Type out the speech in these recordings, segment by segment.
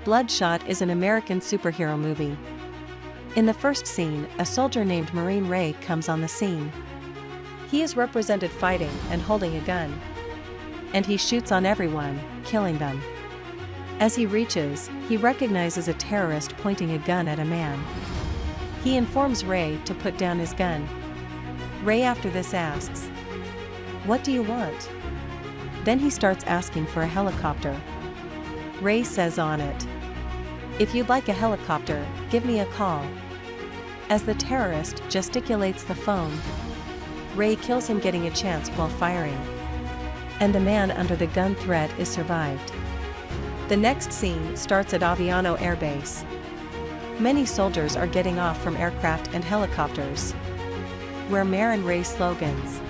Bloodshot is an American superhero movie. In the first scene, a soldier named Marine Ray comes on the scene. He is represented fighting and holding a gun. And he shoots on everyone, killing them. As he reaches, he recognizes a terrorist pointing a gun at a man. He informs Ray to put down his gun. Ray after this asks, "What do you want?" Then he starts asking for a helicopter. Ray says on it, "If you'd like a helicopter, give me a call." As the terrorist gesticulates the phone, Ray kills him getting a chance while firing. And the man under the gun threat is survived. The next scene starts at Aviano Air Base. Many soldiers are getting off from aircraft and helicopters. Where Mayor and Ray slogans.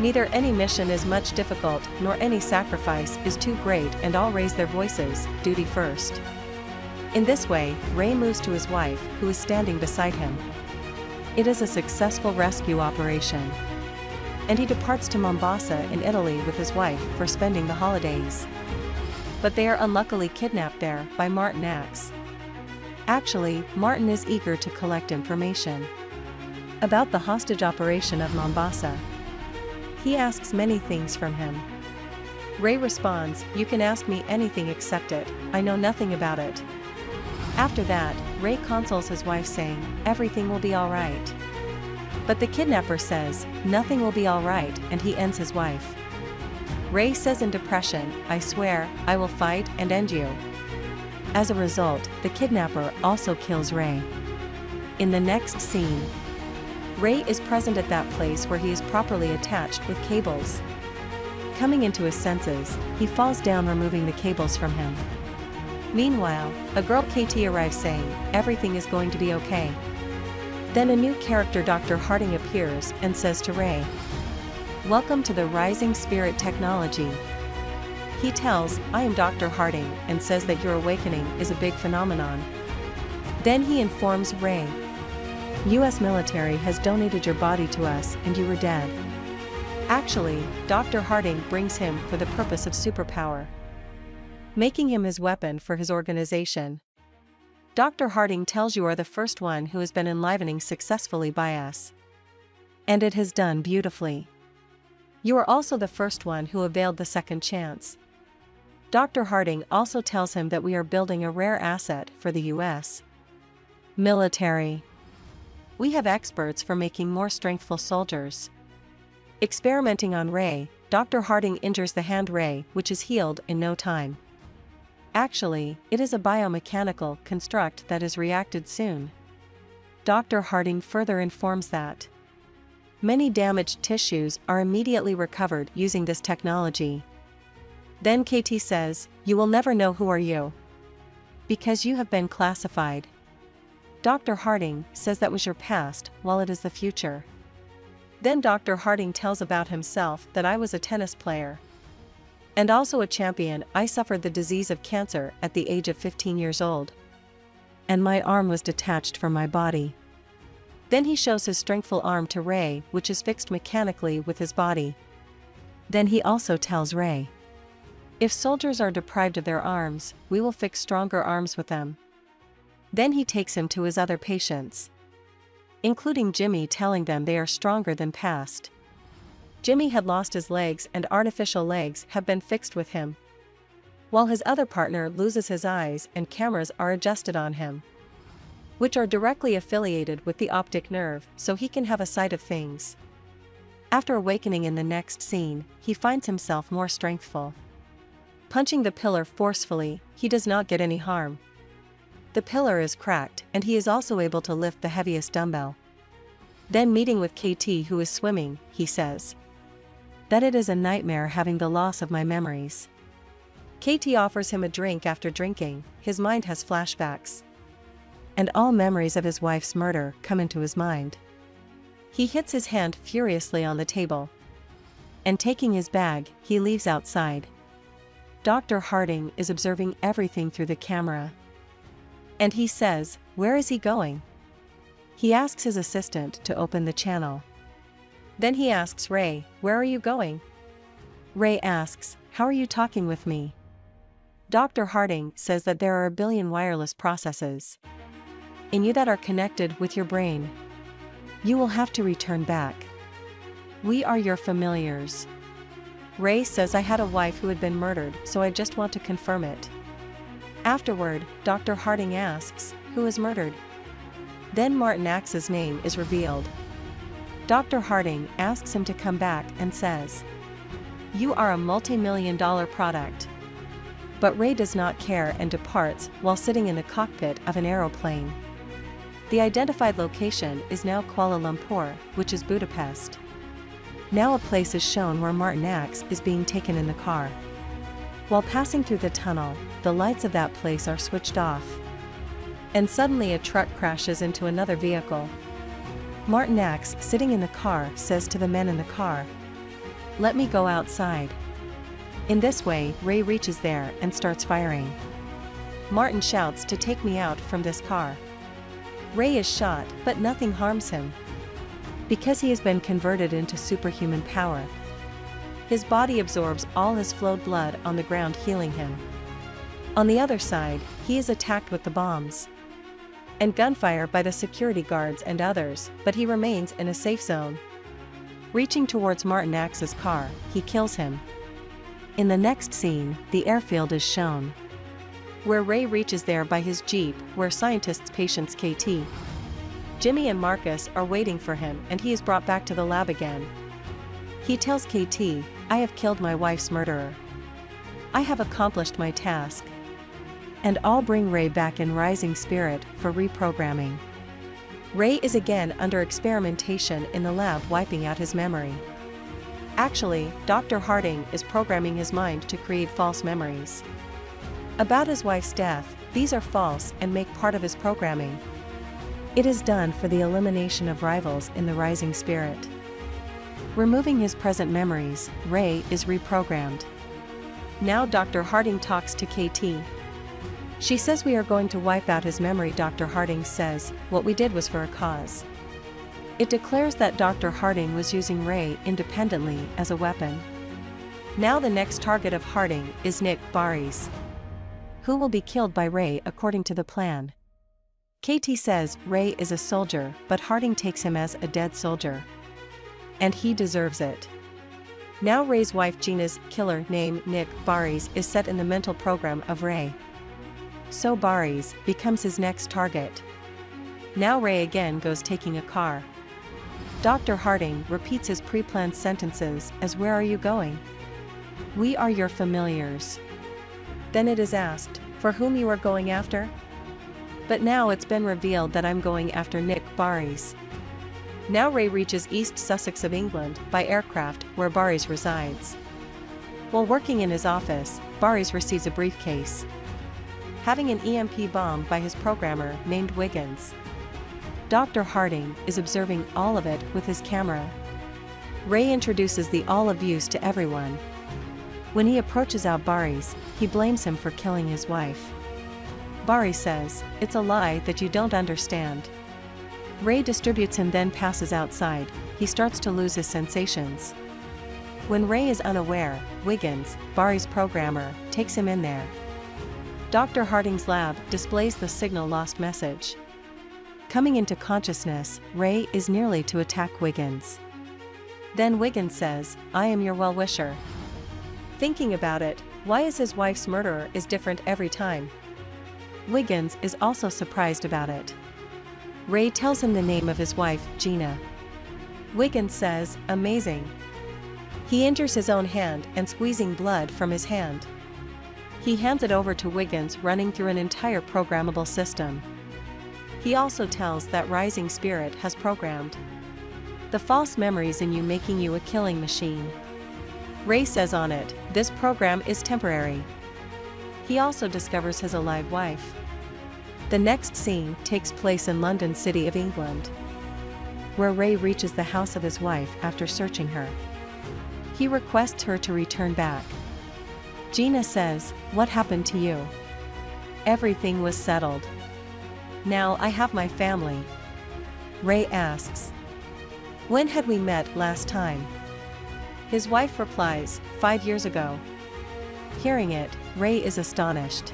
Neither any mission is much difficult nor any sacrifice is too great, and all raise their voices, duty first. In this way, Ray moves to his wife, who is standing beside him. It is a successful rescue operation. And he departs to Mombasa in Italy with his wife for spending the holidays. But they are unluckily kidnapped there by Martin Axe. Actually, Martin is eager to collect information about the hostage operation of Mombasa. He asks many things from him. Ray responds, "You can ask me anything except it, I know nothing about it." After that, Ray consoles his wife saying, "Everything will be alright." But the kidnapper says, "Nothing will be alright," and he ends his wife. Ray says in depression, "I swear, I will fight and end you." As a result, the kidnapper also kills Ray. In the next scene, Ray is present at that place where he is properly attached with cables. Coming into his senses, he falls down, removing the cables from him. Meanwhile, a girl KT arrives saying, "Everything is going to be okay." Then a new character, Dr. Harding, appears and says to Ray, "Welcome to the Rising Spirit Technology." He tells, "I am Dr. Harding," and says that your awakening is a big phenomenon. Then he informs Ray, "US military has donated your body to us and you were dead." Actually, Dr. Harding brings him for the purpose of superpower, making him his weapon for his organization. Dr. Harding tells you are the first one who has been enlivening successfully by us. And it has done beautifully. You are also the first one who availed the second chance. Dr. Harding also tells him that we are building a rare asset for the US military. We have experts for making more strengthful soldiers. Experimenting on Ray, Dr. Harding injures the hand Ray, which is healed in no time. Actually, it is a biomechanical construct that is reacted soon. Dr. Harding further informs that many damaged tissues are immediately recovered using this technology. Then KT says, "You will never know who are you, because you have been classified." Dr. Harding says that was your past, while it is the future. Then Dr. Harding tells about himself, that I was a tennis player. And also a champion. I suffered the disease of cancer at the age of 15 years old. And my arm was detached from my body. Then he shows his strengthful arm to Ray, which is fixed mechanically with his body. Then he also tells Ray, "If soldiers are deprived of their arms, we will fix stronger arms with them." Then he takes him to his other patients, including Jimmy, telling them they are stronger than past. Jimmy had lost his legs and artificial legs have been fixed with him, while his other partner loses his eyes and cameras are adjusted on him, which are directly affiliated with the optic nerve, so he can have a sight of things. After awakening in the next scene, he finds himself more strengthful. Punching the pillar forcefully, he does not get any harm. The pillar is cracked, and he is also able to lift the heaviest dumbbell. Then meeting with KT, who is swimming, he says that it is a nightmare having the loss of my memories. KT offers him a drink. After drinking, his mind has flashbacks, and all memories of his wife's murder come into his mind. He hits his hand furiously on the table, and taking his bag, he leaves outside. Dr. Harding is observing everything through the camera. And he says, "Where is he going?" He asks his assistant to open the channel. Then he asks Ray, "Where are you going?" Ray asks, "How are you talking with me?" Dr. Harding says that there are a billion wireless processes in you that are connected with your brain. You will have to return back. We are your familiars. Ray says, I had a wife who had been murdered, so I just want to confirm it. Afterward, Dr. Harding asks, who is murdered? Then Martin Axe's name is revealed. Dr. Harding asks him to come back and says, you are a multi-million-dollar product. But Ray does not care and departs while sitting in the cockpit of an aeroplane. The identified location is now Kuala Lumpur, which is Budapest. Now a place is shown where Martin Axe is being taken in the car. While passing through the tunnel, the lights of that place are switched off. And suddenly a truck crashes into another vehicle. Martin Axe, sitting in the car, says to the men in the car, let me go outside. In this way, Ray reaches there and starts firing. Martin shouts to take me out from this car. Ray is shot, but nothing harms him. Because he has been converted into superhuman power. His body absorbs all his flowed blood on the ground, healing him. On the other side, he is attacked with the bombs and gunfire by the security guards and others, but he remains in a safe zone. Reaching towards Martin Axe's car, he kills him. In the next scene, the airfield is shown, where Ray reaches there by his jeep, where scientists' patients KT, Jimmy and Marcus are waiting for him, and he is brought back to the lab again. He tells KT, I have killed my wife's murderer. I have accomplished my task. And I'll bring Ray back in rising spirit for reprogramming. Ray is again under experimentation in the lab, wiping out his memory. Actually, Dr. Harding is programming his mind to create false memories about his wife's death. These are false and make part of his programming. It is done for the elimination of rivals in the rising spirit. Removing his present memories, Ray is reprogrammed. Now Dr. Harding talks to KT. She says we are going to wipe out his memory. Dr. Harding says, what we did was for a cause. It declares that Dr. Harding was using Ray independently as a weapon. Now the next target of Harding is Nick Barres, who will be killed by Ray according to the plan. KT says Ray is a soldier, but Harding takes him as a dead soldier. And he deserves it. Now Ray's wife Gina's killer, named Nick Barres, is set in the mental program of Ray. So Barres becomes his next target. Now Ray again goes taking a car. Dr. Harding repeats his pre-planned sentences as where are you going? We are your familiars. Then it is asked, for whom you are going after? But now it's been revealed that I'm going after Nick Barres. Now Ray reaches East Sussex of England by aircraft, where Barres resides. While working in his office, Barres receives a briefcase having an EMP bomb by his programmer named Wiggins. Dr. Harding is observing all of it with his camera. Ray introduces the olive use to everyone. When he approaches out Barres, he blames him for killing his wife. Barres says, it's a lie that you don't understand. Ray distributes him, then passes outside. He starts to lose his sensations. When Ray is unaware, Wiggins, Barres' programmer, takes him in there. Dr. Harding's lab displays the signal lost message. Coming into consciousness, Ray is nearly to attack Wiggins. Then Wiggins says, I am your well-wisher. Thinking about it, why is his wife's murderer is different every time? Wiggins is also surprised about it. Ray tells him the name of his wife, Gina. Wiggins says, amazing. He injures his own hand and squeezing blood from his hand. He hands it over to Wiggins, running through an entire programmable system. He also tells that rising spirit has programmed the false memories in you, making you a killing machine. Ray says on it, this program is temporary. He also discovers his alive wife. The next scene takes place in London, City of England, where Ray reaches the house of his wife after searching her. He requests her to return back. Gina says, what happened to you? Everything was settled. Now I have my family. Ray asks, when had we met last time? His wife replies, 5 years ago. Hearing it, Ray is astonished.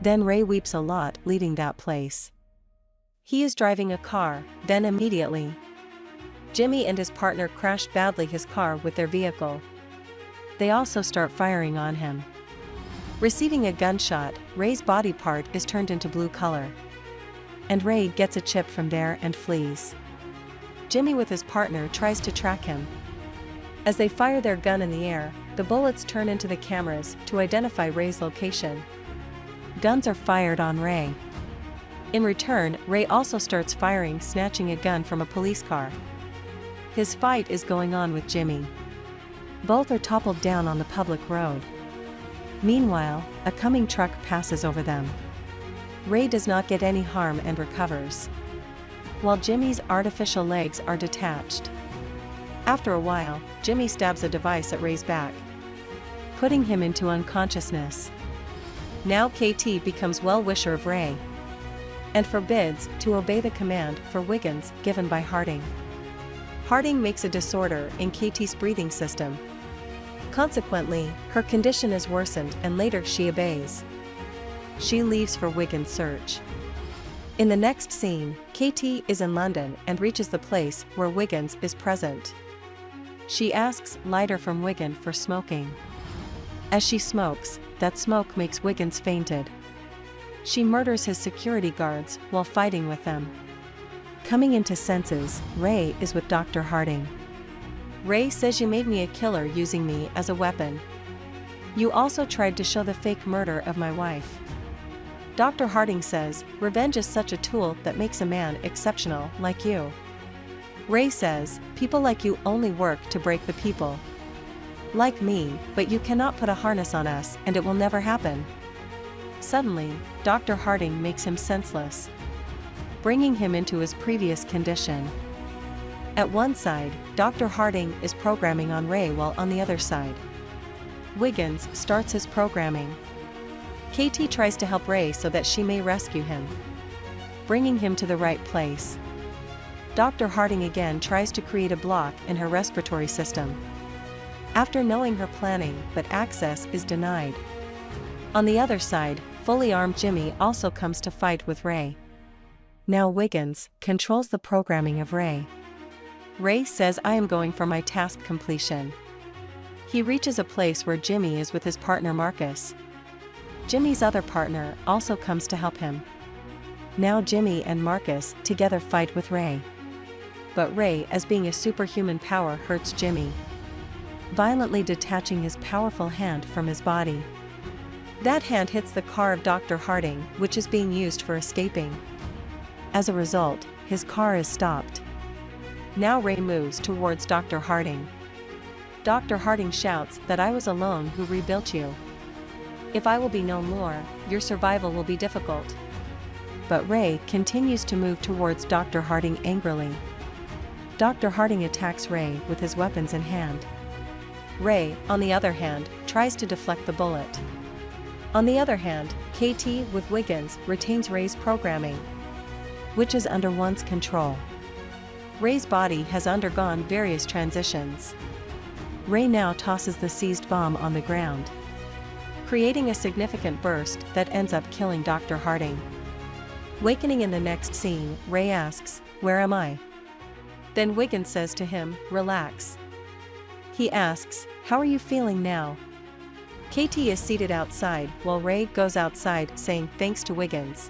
Then Ray weeps a lot, leaving that place. He is driving a car, then immediately, Jimmy and his partner crash badly his car with their vehicle. They also start firing on him. Receiving a gunshot, Ray's body part is turned into blue color. And Ray gets a chip from there and flees. Jimmy with his partner tries to track him. As they fire their gun in the air, the bullets turn into the cameras to identify Ray's location. Guns are fired on Ray. In return, Ray also starts firing, snatching a gun from a police car. His fight is going on with Jimmy. Both are toppled down on the public road. Meanwhile, a coming truck passes over them. Ray does not get any harm and recovers, while Jimmy's artificial legs are detached. After a while, Jimmy stabs a device at Ray's back, putting him into unconsciousness. Now KT becomes well-wisher of Ray and forbids to obey the command for Wiggins given by Harding. Harding makes a disorder in KT's breathing system. Consequently, her condition is worsened and later she obeys. She leaves for Wiggins' search. In the next scene, KT is in London and reaches the place where Wiggins is present. She asks lighter from Wiggins for smoking. As she smokes, that smoke makes Wiggins fainted. She murders his security guards while fighting with them. Coming into senses, Ray is with Dr. Harding. Ray says, "You made me a killer using me as a weapon. You also tried to show the fake murder of my wife." Dr. Harding says, "Revenge is such a tool that makes a man exceptional like you." Ray says, "People like you only work to break the people like me, but you cannot put a harness on us and it will never happen." Suddenly, Dr. Harding makes him senseless, bringing him into his previous condition. At one side, Dr. Harding is programming on Ray while on the other side, Wiggins starts his programming. KT tries to help Ray so that she may rescue him, bringing him to the right place. Dr. Harding again tries to create a block in her respiratory system, after knowing her planning, but access is denied. On the other side, fully armed Jimmy also comes to fight with Ray. Now Wiggins controls the programming of Ray. Ray says, "I am going for my task completion." He reaches a place where Jimmy is with his partner Marcus. Jimmy's other partner also comes to help him. Now Jimmy and Marcus together fight with Ray. But Ray, as being a superhuman power, hurts Jimmy, violently detaching his powerful hand from his body. That hand hits the car of Dr. Harding, which is being used for escaping. As a result, his car is stopped. Now Ray moves towards Dr. Harding. Dr. Harding shouts that, "I was alone who rebuilt you. If I will be no more, your survival will be difficult." But Ray continues to move towards Dr. Harding angrily. Dr. Harding attacks Ray with his weapons in hand. Ray, on the other hand, tries to deflect the bullet. On the other hand, KT with Wiggins retains Ray's programming, which is under one's control. Ray's body has undergone various transitions. Ray now tosses the seized bomb on the ground, creating a significant burst that ends up killing Dr. Harding. Wakening in the next scene, Ray asks, "Where am I?" Then Wiggins says to him, "Relax." He asks, "How are you feeling now?" KT is seated outside while Ray goes outside saying thanks to Wiggins.